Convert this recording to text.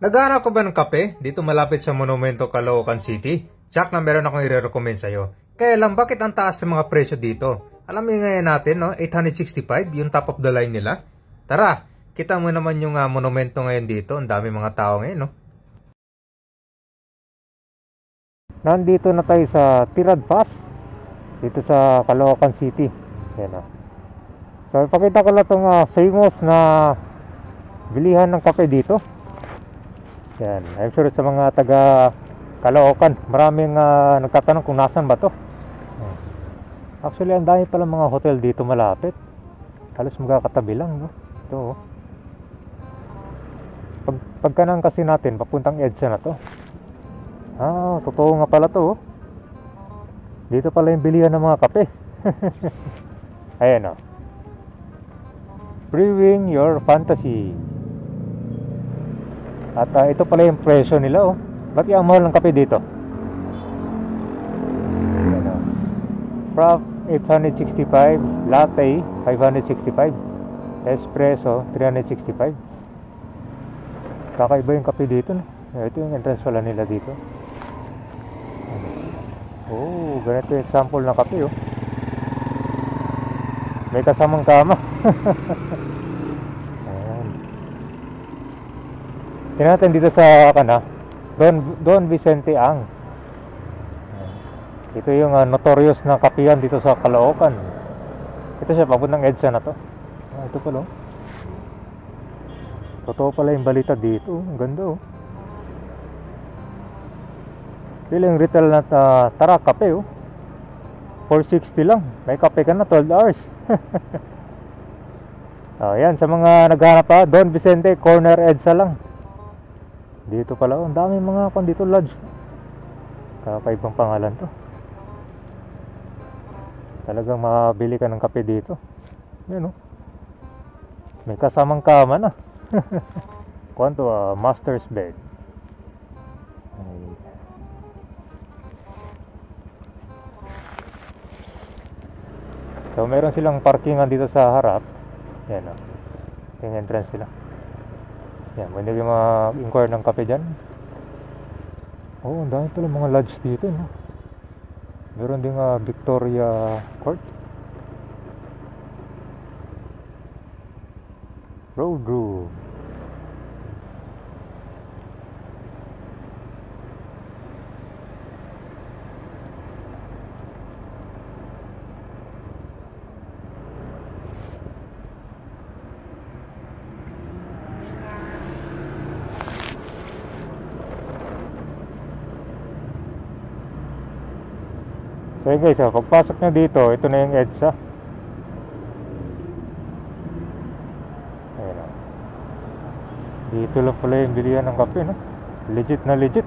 Naghahanap ka ba ng kape dito malapit sa Monumento, Caloocan City? Jack na meron akong i-recommend sa'yo. Kaya lang, bakit ang taas ng mga presyo dito? Alam mo ngayon natin, no? 865, yung top of the line nila. Tara, kita mo naman yung monumento ngayon dito. Ang dami mga tao ngayon, no? Nandito na tayo sa Tirad Pass, dito sa Caloocan City. Yan, no? So, ipakita ko lang itong famous na bilihan ng kape dito. Yan, I'm sure sa mga taga Caloocan, maraming nagtatanong kung nasan ba to. Actually, ang dami pala mga hotel dito malapit. Halos magkakatabi lang, no? Ito, pagkanan kasi natin, papuntang EDSA na to. Totoo nga pala to. Dito pala yung bilihan ng mga kape. Ayan, Brewing your fantasy. At ito pala yung presyo nila, Ba't yung mahal ng kape dito? Frap 865, latte 565, espresso 365. Kakaiba yung kape dito, no? Ito yung entrance pala nila dito. Ganito yung example ng kape, May kasamang kama. Tingnan natin dito sa Don Vicente Ang. Ito yung notorious na kapihan dito sa Caloocan. Ito siya, papuntang EDSA na to. Ito pala, totoo pala yung balita dito. Ang ganda, Piling retail na tara kape, 460 lang. May kape ka na 12 hours. Yan, sa mga naghahanap pa, Don Vicente, corner EDSA lang. Dito pala, ang dami mga dito lodge. Kakaibang pangalan to. Talagang makabili ka ng kape dito. Yan, may kasamang kama na. Kwanto, master's bed. So meron silang parkingan dito sa harap. Yan, yung entrance sila. Yan, pwede kayo mag-inquire ng kape dyan. Ang dami pala mga lodge dito, Meron din Victoria Court, Road Room. So guys, pagpasok nyo dito, ito na yung EDSA. Ayan, dito lang pala yung bilihan ng kape, Legit na legit.